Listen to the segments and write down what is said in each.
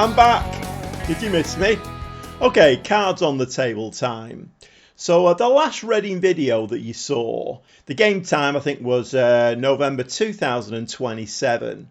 I'm back. Did you miss me? Okay, cards on the table time. So the last Reading video that you saw, the game time I think was November 2027.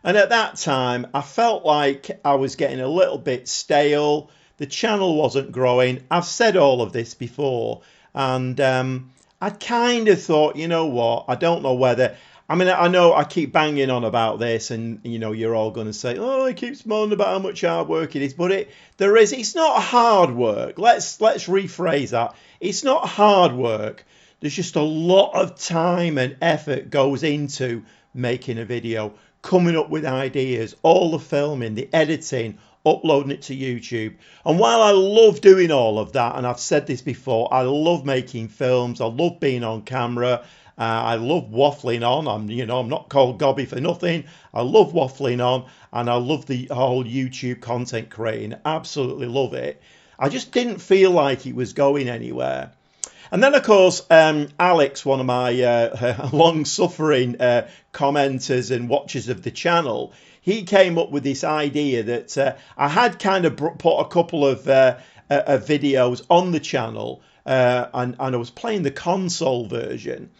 And at that time I felt like I was getting a little bit stale. The channel wasn't growing. I've said all of this before, and I kind of thought, you know what, I don't know whether, I mean, I know I keep banging on about this, and you know, you're all going to say, oh, he keeps moaning about how much hard work it is, but it's not hard work. Let's rephrase that. It's not hard work. There's just a lot of time and effort goes into making a video, coming up with ideas, all the filming, the editing, uploading it to YouTube. And while I love doing all of that, and I've said this before, I love making films, I love being on camera, I love waffling on. I'm not called Gobby for nothing. I love waffling on, and I love the whole YouTube content creating. Absolutely love it. I just didn't feel like it was going anywhere. And then, of course, Alex, one of my long-suffering commenters and watchers of the channel, he came up with this idea that I had kind of put a couple of videos on the channel, and I was playing the console version.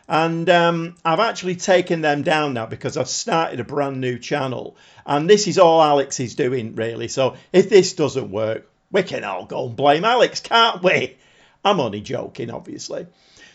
And I've actually taken them down now because I've started a brand new channel. And this is all Alex is doing, really. So if this doesn't work, we can all go and blame Alex, can't we? I'm only joking, obviously.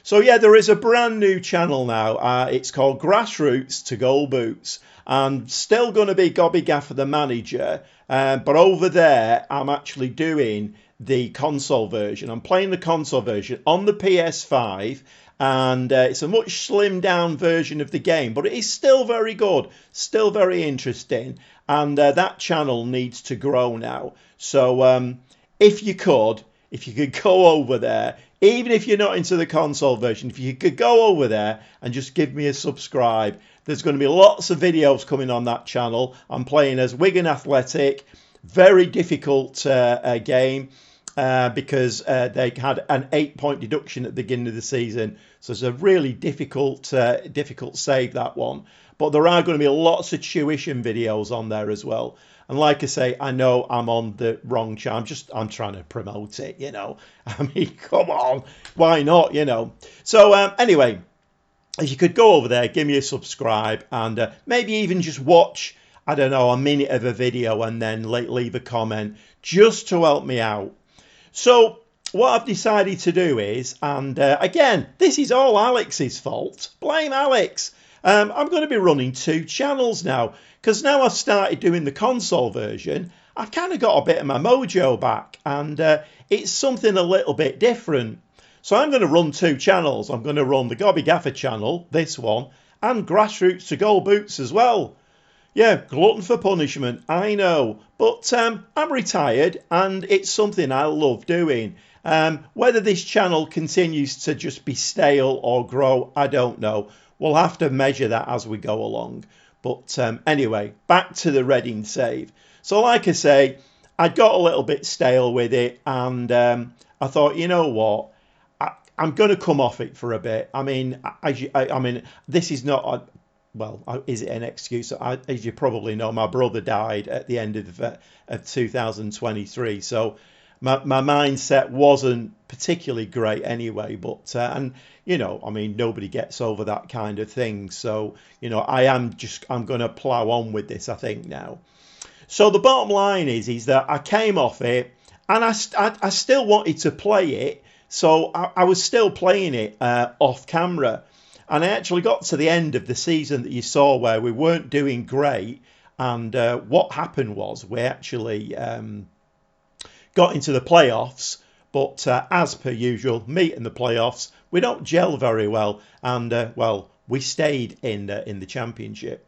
So yeah, there is a brand new channel now. It's called Grassroots to Goal Boots. I'm still going to be Gobby Gaffer the manager. But over there, I'm actually doing the console version. I'm playing the console version on the PS5. And it's a much slimmed down version of the game, but it is still very good, still very interesting. And that channel needs to grow now. So if you could go over there, even if you're not into the console version, if you could go over there and just give me a subscribe. There's going to be lots of videos coming on that channel. I'm playing as Wigan Athletic, very difficult game. Because they had an 8-point deduction at the beginning of the season. So it's a really difficult save, that one. But there are going to be lots of tuition videos on there as well. And like I say, I know I'm on the wrong channel. I'm trying to promote it, you know. I mean, come on. Why not, you know? So anyway, if you could go over there, give me a subscribe, and maybe even just watch, I don't know, a minute of a video and then leave a comment just to help me out. So what I've decided to do is, and again, this is all Alex's fault. Blame Alex. I'm going to be running 2 channels now, because now I've started doing the console version. I've kind of got a bit of my mojo back, and it's something a little bit different. So I'm going to run 2 channels. I'm going to run the Gobby Gaffer channel, this one, and Grassroots to Goal Boots as well. Yeah, glutton for punishment, I know. But I'm retired, and it's something I love doing. Whether this channel continues to just be stale or grow, I don't know. We'll have to measure that as we go along. But anyway, back to the Reading save. So like I say, I got a little bit stale with it, and I thought, you know what? I'm going to come off it for a bit. I mean, I mean, this is not... Well, is it an excuse? As you probably know, my brother died at the end of 2023. So my mindset wasn't particularly great anyway. But, and, you know, I mean, nobody gets over that kind of thing. So, you know, I'm going to plow on with this, I think, now. So the bottom line is that I came off it, and I still wanted to play it. So I was still playing it off camera. And I actually got to the end of the season that you saw where we weren't doing great. And what happened was we actually got into the playoffs. But as per usual, me in the playoffs, we don't gel very well. And, well, we stayed in the championship.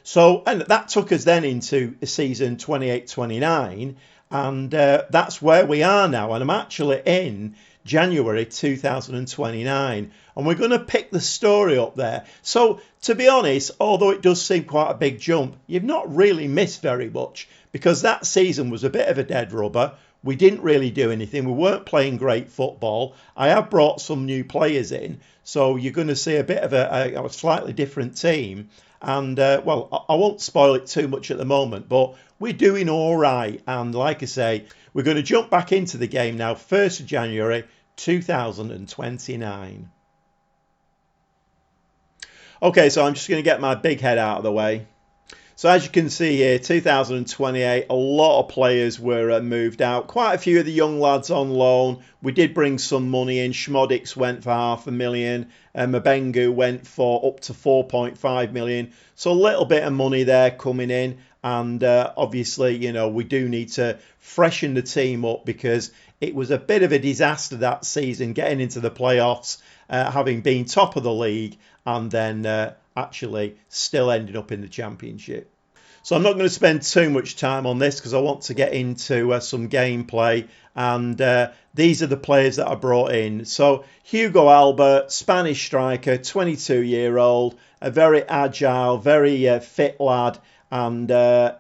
So, and that took us then into season 28-29. And that's where we are now. And I'm actually in January 2029, and we're going to pick the story up there. So to be honest, although it does seem quite a big jump, you've not really missed very much, because that season was a bit of a dead rubber. we didn't really do anything. We weren't playing great football. I have brought some new players in, so you're going to see a bit of a slightly different team. And well, I won't spoil it too much at the moment, but we're doing all right. And like I say, we're going to jump back into the game now, 1st of January 2029. Okay, so I'm just going to get my big head out of the way. So as you can see here, 2028, a lot of players were moved out. Quite a few of the young lads on loan. We did bring some money in. Schmodix went for $500,000. Mabengu went for up to 4.5 million. So a little bit of money there coming in. And obviously, you know, we do need to freshen the team up because it was a bit of a disaster that season getting into the playoffs, having been top of the league and then actually still ending up in the championship. So I'm not going to spend too much time on this because I want to get into some gameplay, and these are the players that I brought in. So Hugo Alba, Spanish striker, 22-year-old, a very agile, very fit lad, and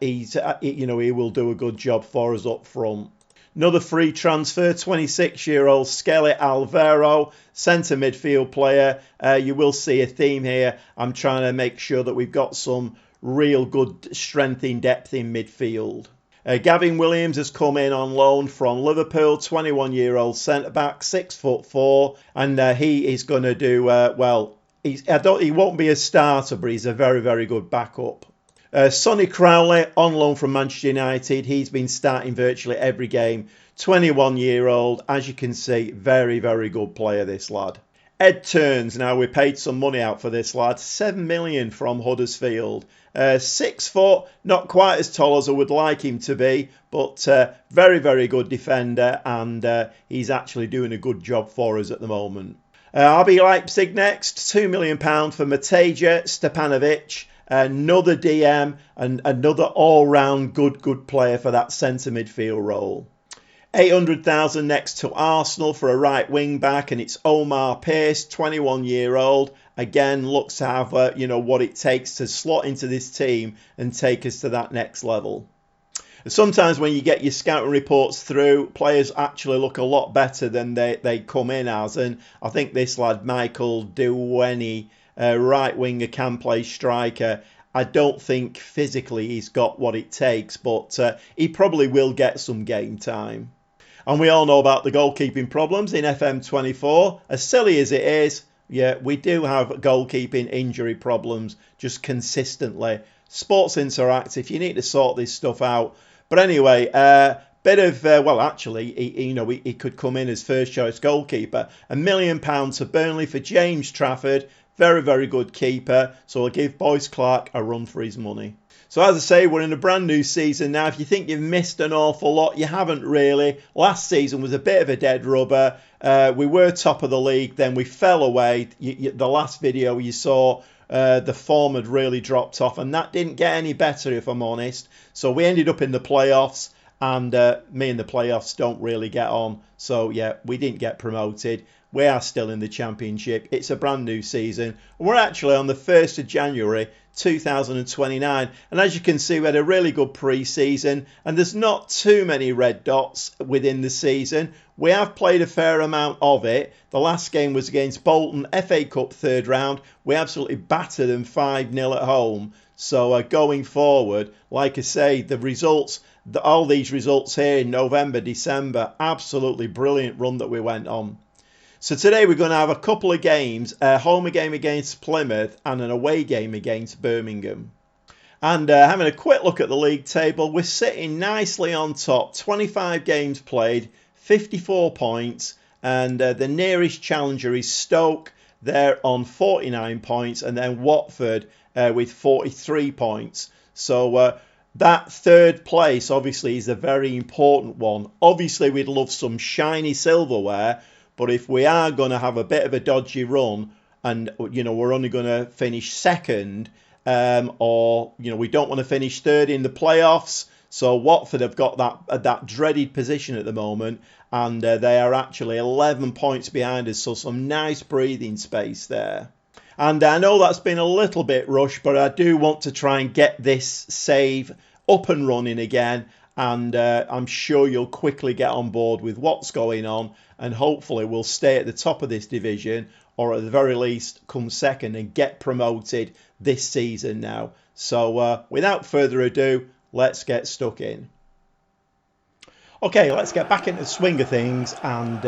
he's you know, he will do a good job for us up front. Another free transfer, 26-year-old Skelly Alvaro, centre midfield player. You will see a theme here. I'm trying to make sure that we've got some real good strength in depth in midfield. Gavin Williams has come in on loan from Liverpool, 21-year-old centre-back, 6'4", and he is going to do well. He won't be a starter, but he's a very, very good backup. Sonny Crowley on loan from Manchester United. He's been starting virtually every game. 21-year-old. As you can see, very, very good player, this lad. Ed Turns. Now, we paid some money out for this lad. 7 million from Huddersfield. 6 foot, not quite as tall as I would like him to be, but very, very good defender, and he's actually doing a good job for us at the moment. RB Leipzig next. £2 million for Mateja Stepanovic. Another DM and another all-round good player for that centre midfield role. 800,000 next to Arsenal for a right wing back, and it's Omar Pearce, 21-year-old. Again, looks to have you know, what it takes to slot into this team and take us to that next level. Sometimes when you get your scouting reports through, players actually look a lot better than they come in as, and I think this lad Michael Duweni, right winger, can play striker. I don't think physically he's got what it takes, but he probably will get some game time. And we all know about the goalkeeping problems in FM24. As silly as it is, yeah, we do have goalkeeping injury problems just consistently. Sports Interactive, you need to sort this stuff out. But anyway, bit of, well, actually, he could come in as first choice goalkeeper. £1 million to Burnley for James Trafford. Very, very good keeper. So I'll give Boyce Clark a run for his money. So as I say, we're in a brand new season now. If you think you've missed an awful lot, you haven't really. Last season was a bit of a dead rubber. We were top of the league, then we fell away. The last video you saw, the form had really dropped off, and that didn't get any better, if I'm honest. So we ended up in the playoffs, and me and the playoffs don't really get on. So yeah, we didn't get promoted. We are still in the championship. It's a brand new season. We're actually on the 1st of January 2029. And as you can see, we had a really good pre-season, and there's not too many red dots within the season. We have played a fair amount of it. The last game was against Bolton, FA Cup third round. We absolutely battered them 5-0 at home. So going forward, like I say, the results, all these results here in November, December, absolutely brilliant run that we went on. So today we're going to have a couple of games, a home game against Plymouth and an away game against Birmingham. And having a quick look at the league table, we're sitting nicely on top. 25 games played, 54 points, and the nearest challenger is Stoke. They're on 49 points, and then Watford with 43 points. So that third place obviously is a very important one. Obviously we'd love some shiny silverware, but if we are going to have a bit of a dodgy run and, you know, we're only going to finish second, or, you know, we don't want to finish third in the playoffs. So Watford have got that dreaded position at the moment, and they are actually 11 points behind us. So some nice breathing space there. And I know that's been a little bit rushed, but I do want to try and get this save up and running again. and I'm sure you'll quickly get on board with what's going on, and hopefully we'll stay at the top of this division, or at the very least come second and get promoted this season now. So without further ado, let's get stuck in. Okay, let's get back into the swing of things, and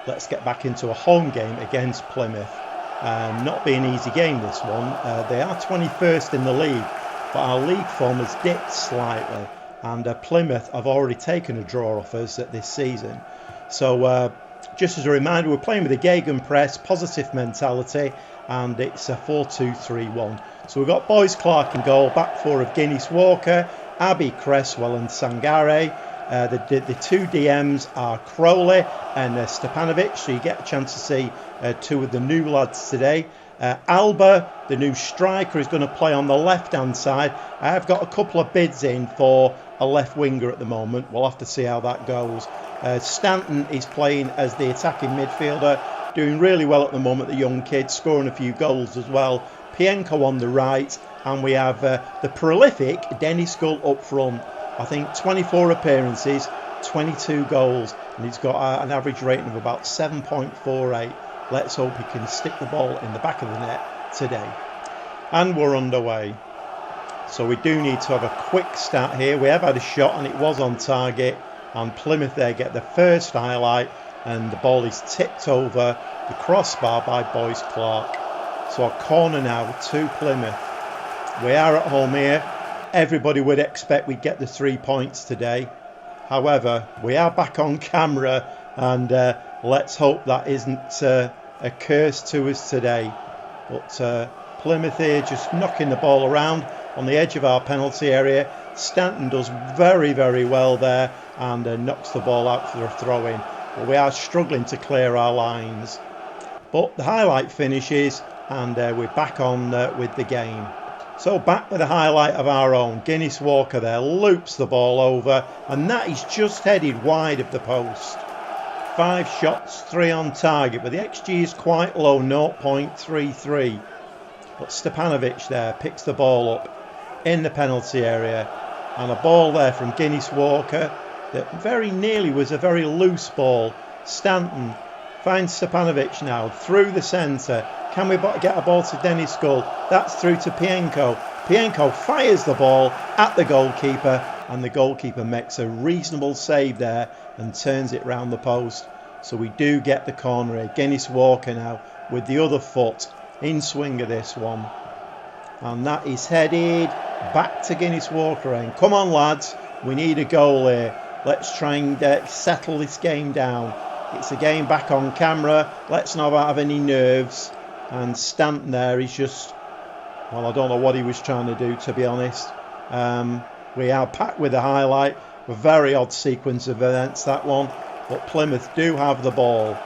let's get back into a home game against Plymouth. Not being an easy game, this one. They are 21st in the league, but our league form has dipped slightly, and Plymouth have already taken a draw off us this season. So just as a reminder, we're playing with a gegenpress, positive mentality, and it's a 4-2-3-1. So we've got Boyce Clark in goal, back four of Guinness Walker, Abbey, Cresswell and Sangare. The two DMs are Crowley and Stepanovic, so you get a chance to see two of the new lads today. Alba, the new striker, is going to play on the left-hand side. I have got a couple of bids in for a left winger at the moment. We'll have to see how that goes. Stanton is playing as the attacking midfielder, doing really well at the moment, the young kid, scoring a few goals as well. Pienko on the right, and we have the prolific Dennis Gull up front. I think 24 appearances, 22 goals, and he's got an average rating of about 7.48. Let's hope he can stick the ball in the back of the net today. And we're underway. So we do need to have a quick start here. We have had a shot and it was on target, and Plymouth there get the first highlight, and the ball is tipped over the crossbar by Boyce Clark. So a corner now to Plymouth. We are at home here. Everybody would expect we'd get the 3 points today. However, we are back on camera, and let's hope that isn't a curse to us today. But Plymouth here just knocking the ball around on the edge of our penalty area. Stanton does very, very well there, and knocks the ball out for a throw-in. But we are struggling to clear our lines. But the highlight finishes, and we're back on with the game. So back with a highlight of our own. Guinness Walker there loops the ball over, and that is just headed wide of the post. 5 shots, 3 on target, but the XG is quite low, 0.33. But Stepanovic there picks the ball up in the penalty area, and a ball there from Guinness Walker that very nearly was a very loose ball. Stanton finds Stepanovic now through the centre. Can we get a ball to Dennis Gull? That's through to Pienko. Pienko fires the ball at the goalkeeper, and the goalkeeper makes a reasonable save there and turns it round the post. So we do get the corner here. Guinness Walker now with the other foot in swing of this one. And that is headed back to Guinness Walker. And come on, lads, we need a goal here. Let's try and settle this game down. It's a game back on camera. Let's not have any nerves. And Stanton there, he's just, well, I don't know what he was trying to do, to be honest. We are packed with a highlight. A very odd sequence of events, that one. But Plymouth do have the ball.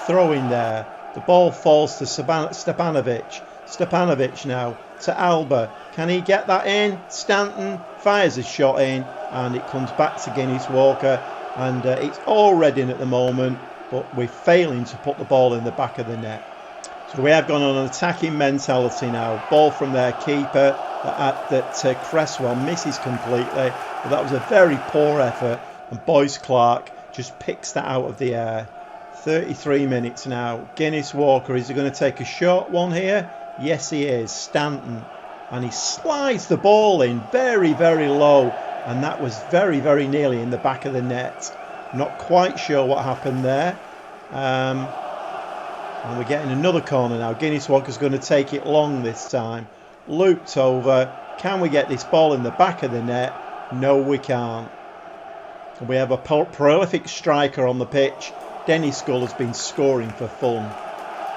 Throw in there. The ball falls to Stepanovic. Stepanovic now to Alba. Can he get that in? Stanton fires a shot in, and it comes back to Guinness Walker. And it's all Reading at the moment, but we're failing to put the ball in the back of the net. So we have gone on an attacking mentality now. Ball from their keeper that Cresswell misses completely. But that was a very poor effort, and Boyce Clark just picks that out of the air. 33 minutes now. Guinness Walker, is he going to take a short one here? Yes, he is. Stanton. And he slides the ball in very, very low. And that was very, very nearly in the back of the net. Not quite sure what happened there. And we're getting another corner now. Guinness Walker's going to take it long this time. Looped over. Can we get this ball in the back of the net? No, we can't. We have a prolific striker on the pitch. Dennis Gull has been scoring for fun.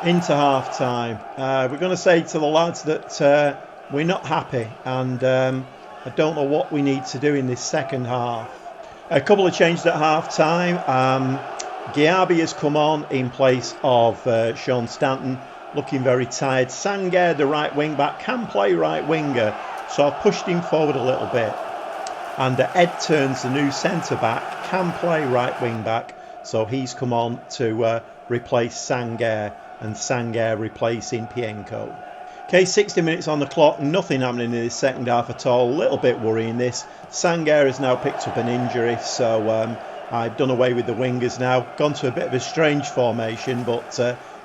Into half time. We're going to say to the lads that we're not happy, and I don't know what we need to do in this second half. A couple of changes at half time. Giabi has come on in place of Sean Stanton, looking very tired. Sanger, the right wing back, can play right winger, so I've pushed him forward a little bit. And Ed Turns, the new centre back, can play right wing back, so he's come on to replace Sanger, and Sanger replacing Pienko. Okay, 60 minutes on the clock, nothing happening in this second half at all. A little bit worrying this. Sangaré has now picked up an injury, so I've done away with the wingers now. Gone to a bit of a strange formation, but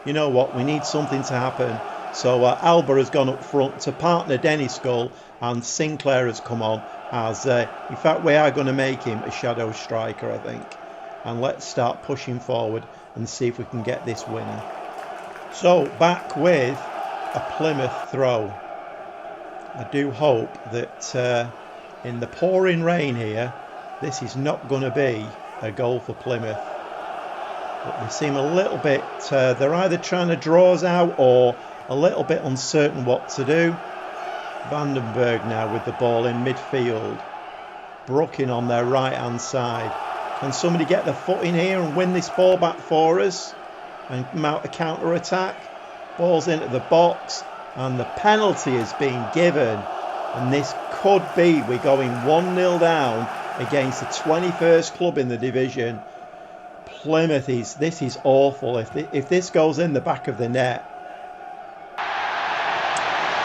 you know what? We need something to happen. So Alba has gone up front to partner Dennis Gull, and Sinclair has come on as, in fact, we are going to make him a shadow striker, I think. And let's start pushing forward and see if we can get this winning. So back with a Plymouth throw. I do hope that in the pouring rain here, this is not going to be a goal for Plymouth. But they seem a little bit, they're either trying to draw us out or a little bit uncertain what to do. Vandenberg now with the ball in midfield. Brooking on their right hand side. Can somebody get their foot in here and win this ball back for us and mount a counter attack? Ball's into the box and the penalty is being given, and this could be, we're going 1-0 down against the 21st club in the division. Plymouth this is awful if this goes in the back of the net.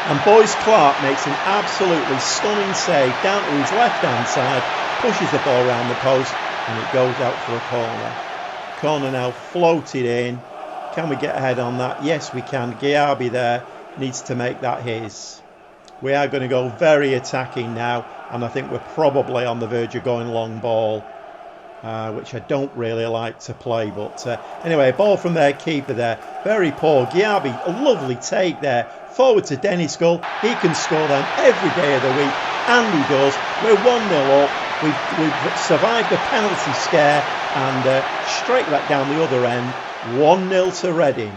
And Boyce Clark makes an absolutely stunning save down to his left hand side, pushes the ball around the post and it goes out for a corner. Corner now floated in. Can we get ahead on that? Yes, we can. Giabi there needs to make that his. We are going to go very attacking now, and I think we're probably on the verge of going long ball, which I don't really like to play. But anyway, ball from their keeper there. Very poor. Giabi, a lovely take there. Forward to Dennis Gull. He can score them every day of the week, and he does. We're 1-0 up. We've survived the penalty scare and straight back down the other end. 1-0 to Reading.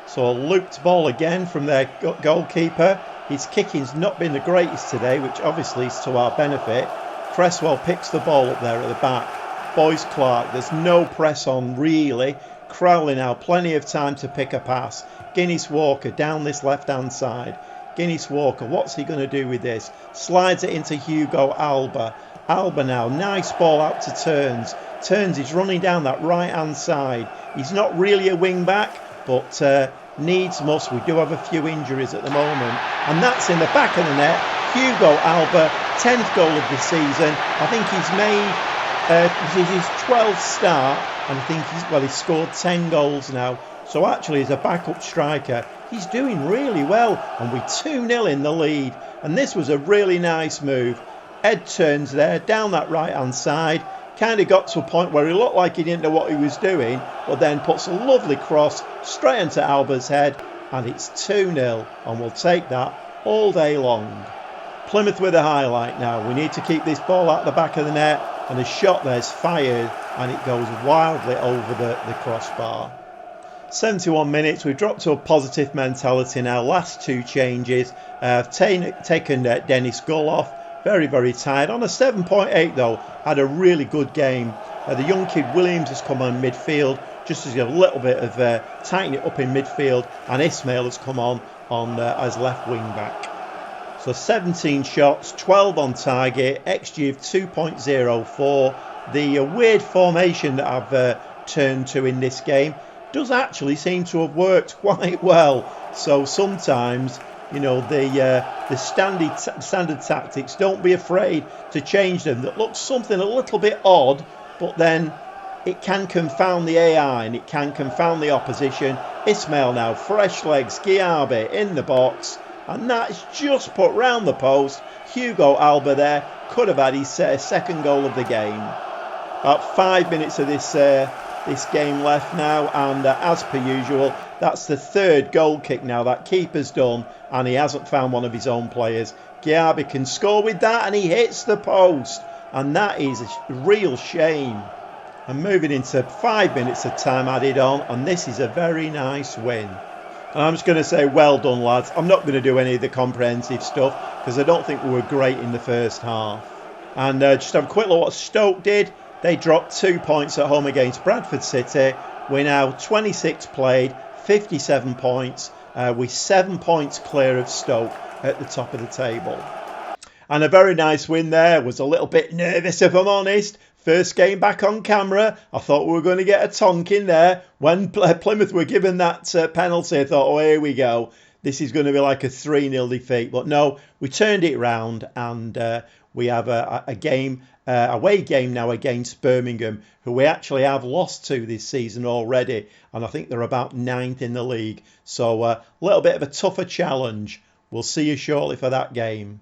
So a looped ball again from their goalkeeper. His kicking's not been the greatest today, which obviously is to our benefit. Cresswell picks the ball up there at the back. Boyce Clark, there's no press on really. Crowley now, plenty of time to pick a pass. Guinness Walker down this left hand side. Guinness Walker, what's he going to do with this? Slides it into Hugo Alba. Alba now, nice ball out to Turns. Turns is running down that right hand side. He's not really a wing back, but needs must. We do have a few injuries at the moment, and that's in the back of the net. Hugo Alba, 10th goal of the season. I think he's made his 12th start, and I think he's scored 10 goals now. So actually, as a backup striker, he's doing really well, and we're 2-0 in the lead. And this was a really nice move. Ed Turns there down that right hand side. Kind of got to a point where he looked like he didn't know what he was doing, but then puts a lovely cross straight into Alba's head, and it's 2-0, and we'll take that all day long. Plymouth with a highlight now. We need to keep this ball out the back of the net, and the shot there's fired, and it goes wildly over the crossbar. 71 minutes, we've dropped to a positive mentality now. Last two changes. I've taken Dennis Gull off. Very, very tired. On a 7.8 though, had a really good game. The young kid Williams has come on midfield, just as a little bit of tighten it up in midfield, and Ismail has come on as left wing back. So 17 shots, 12 on target, XG of 2.04. The weird formation that I've turned to in this game does actually seem to have worked quite well. So sometimes, you know, the standard tactics, don't be afraid to change them. That looks something a little bit odd, but then it can confound the AI and it can confound the opposition. Ismail now, fresh legs, Giabi in the box, and that's just put round the post. Hugo Alba there could have had his second goal of the game. About 5 minutes of this game left now, and as per usual, that's the third goal kick now that keeper's done, and he hasn't found one of his own players. Giabi can score with that, and he hits the post, and that is a real shame. And moving into 5 minutes of time added on, and this is a very nice win. And I'm just going to say, well done, lads. I'm not going to do any of the comprehensive stuff because I don't think we were great in the first half. And just have a quick look at what Stoke did. They dropped 2 points at home against Bradford City. We're now 26 played, 57 points, with 7 points clear of Stoke at the top of the table. And a very nice win there. Was a little bit nervous, if I'm honest. First game back on camera. I thought we were going to get a tonk in there. When Plymouth were given that penalty, I thought, oh, here we go. this is going to be like a 3-0 defeat. But no, we turned it round, and we have a game, away game now against Birmingham, who we actually have lost to this season already. And I think they're about 9th in the league. So a little bit of a tougher challenge. We'll see you shortly for that game.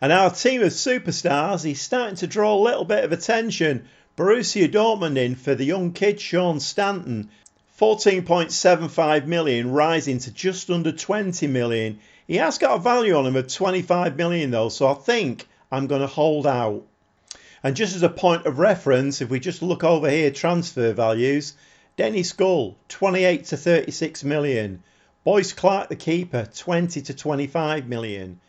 And our team of superstars is starting to draw a little bit of attention. Borussia Dortmund in for the young kid Sean Stanton. 14.75 million, rising to just under 20 million. He has got a value on him of 25 million though, so I think I'm going to hold out. And just as a point of reference, if we just look over here, transfer values, Denny Skull, 28 to 36 million. Boyce Clark, the keeper, 20 to 25 million.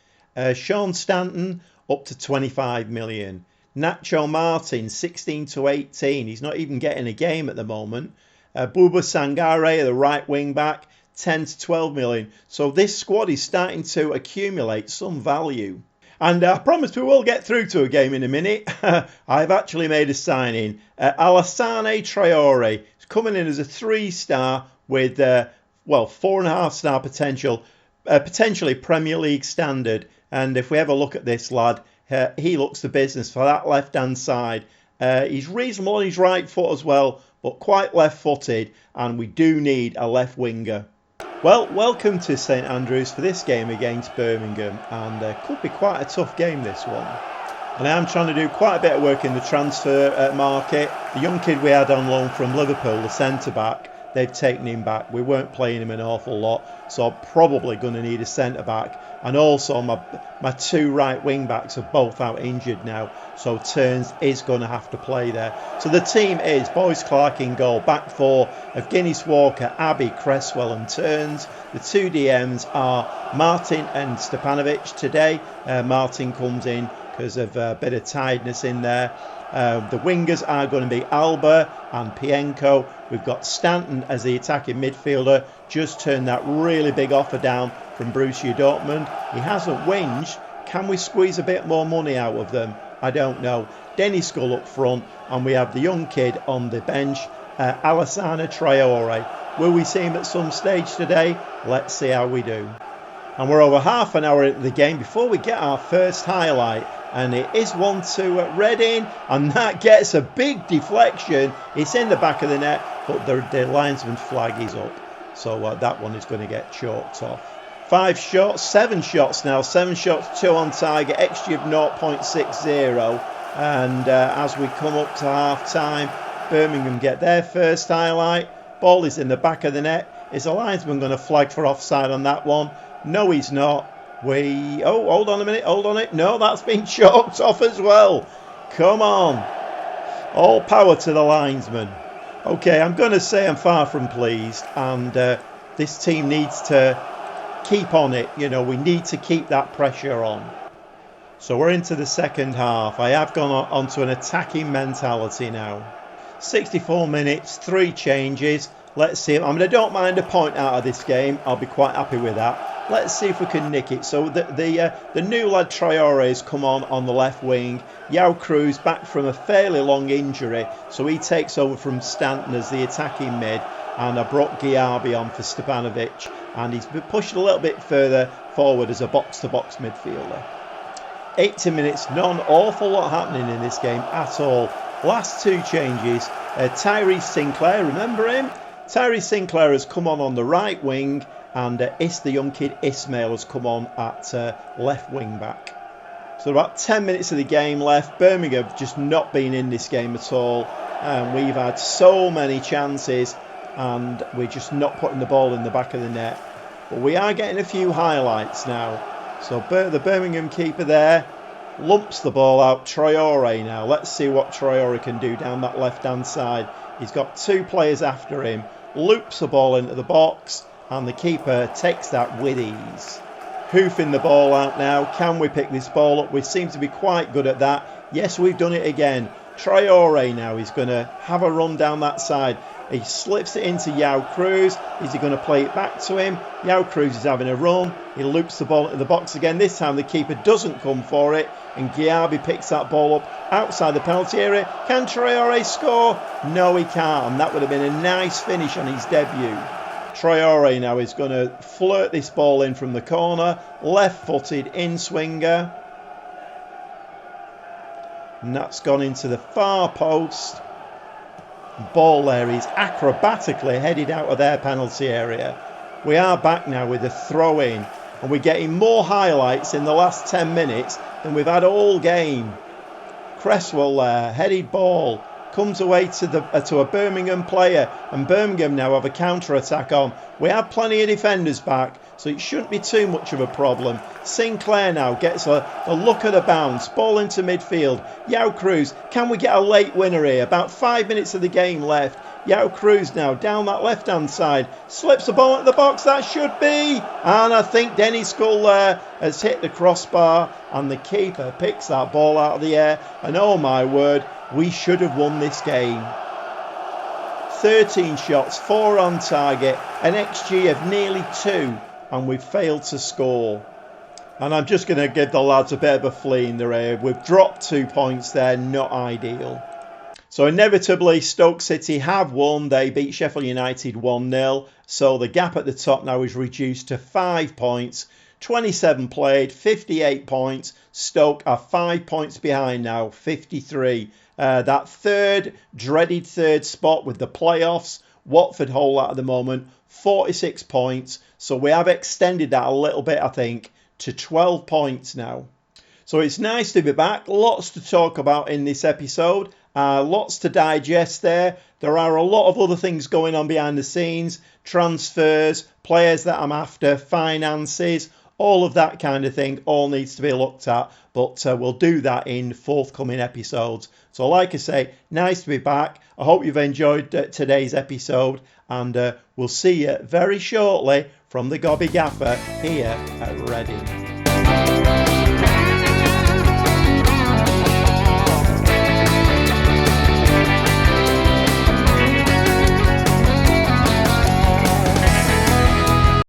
Sean Stanton, up to 25 million. Nacho Martin, 16 to 18. He's not even getting a game at the moment. Bouba Sangare, the right wing back, 10 to 12 million. So this squad is starting to accumulate some value. And I promise we will get through to a game in a minute. I've actually made a signing. Alassane Traore is coming in as a 3-star with, 4.5-star potential. Potentially Premier League standard. And if we have a look at this lad, he looks the business for that left-hand side. He's reasonable on his right foot as well, but quite left-footed, and we do need a left winger. Well, welcome to St Andrews for this game against Birmingham, and could be quite a tough game this one. And I am trying to do quite a bit of work in the transfer market. The young kid we had on loan from Liverpool, the centre-back, they've taken him back. We weren't playing him an awful lot, so I'm probably going to need a centre-back. And also my 2 right wing-backs are both out injured now, so Turns is going to have to play there. So the team is Boyce Clark in goal, back 4 of Guinness Walker, Abbey, Cresswell and Turns. The 2 DMs are Martin and Stepanovic today. Martin comes in because of a bit of tiredness in there. The wingers are going to be Alba and Pienko. We've got Stanton as the attacking midfielder. Just turned that really big offer down from Borussia Dortmund. He hasn't whinged. Can we squeeze a bit more money out of them? I don't know. Denny Skull up front, and we have the young kid on the bench, Alassane Traore. Will we see him at some stage today? Let's see how we do. And we're over half an hour into the game before we get our first highlight. And it is 1-2 at Reading, and that gets a big deflection. It's in the back of the net, but the linesman's flag is up. So that one is going to get chalked off. 7 shots now, 7 shots, 2 on target, XG of 0.60. And as we come up to half time, Birmingham get their first highlight. Ball is in the back of the net. Is the linesman going to flag for offside on that one? No, he's not. Hold on a minute, hold on it. No, that's been chalked off as well. Come on. All power to the linesman. Okay, I'm going to say I'm far from pleased, and this team needs to keep on it. You know, we need to keep that pressure on. So we're into the second half. I have gone on to an attacking mentality now. 64 minutes, 3 changes. Let's see. I mean, I don't mind a point out of this game. I'll be quite happy with that. Let's see if we can nick it. So the new lad Traore has come on the left wing. Yao Cruz back from a fairly long injury, so he takes over from Stanton as the attacking mid. And I brought Giabi on for Stepanovic, and he's been pushed a little bit further forward as a box-to-box midfielder. 80 minutes, not an awful lot happening in this game at all. Last 2 changes. Tyrese Sinclair, remember him? Tyrese Sinclair has come on the right wing, and the young kid Ismail has come on at left wing back. So about 10 minutes of the game left. Birmingham have just not been in this game at all, and we've had so many chances, and we're just not putting the ball in the back of the net. But we are getting a few highlights now. So the Birmingham keeper there lumps the ball out. Traore now. Let's see what Traore can do down that left-hand side. He's got 2 players after him. Loops the ball into the box, and the keeper takes that with ease. Hoofing the ball out now. Can we pick this ball up? We seem to be quite good at that. Yes, we've done it again. Traore now is going to have a run down that side. He slips it into Yao Cruz. Is he going to play it back to him? Yao Cruz is having a run. He loops the ball into the box again. This time the keeper doesn't come for it, and Giabi picks that ball up outside the penalty area. Can Traore score? No, he can't, and that would have been a nice finish on his debut. Traore now is going to flirt this ball in from the corner. Left-footed in-swinger. And that's gone into the far post. Ball there is acrobatically headed out of their penalty area. We are back now with a throw-in. And we're getting more highlights in the last 10 minutes than we've had all game. Cresswell there, headed ball. Comes away to a Birmingham player, and Birmingham now have a counter-attack on. We have plenty of defenders back, so it shouldn't be too much of a problem. Sinclair now gets a look at a bounce, ball into midfield. Yao Cruz, can we get a late winner here? About 5 minutes of the game left. Yao Cruz now down that left-hand side, slips the ball at the box, that should be, and I think Denny Skull there has hit the crossbar, and the keeper picks that ball out of the air, and oh my word, we should have won this game. 13 shots, 4 on target, an XG of nearly 2, and we've failed to score. And I'm just going to give the lads a bit of a flea in their ear. We've dropped 2 points there, not ideal. So inevitably, Stoke City have won. They beat Sheffield United 1-0. So the gap at the top now is reduced to 5 points. 27 played, 58 points. Stoke are 5 points behind now, 53. That dreaded third spot with the playoffs. Watford hold that at the moment, 46 points. So we have extended that a little bit, I think, to 12 points now. So it's nice to be back. Lots to talk about in this episode. Lots to digest there. There are a lot of other things going on behind the scenes. Transfers, players that I'm after, finances, all of that kind of thing all needs to be looked at. But we'll do that in forthcoming episodes. So like I say, nice to be back. I hope you've enjoyed today's episode. And we'll see you very shortly from the Gobby Gaffer here at Reading.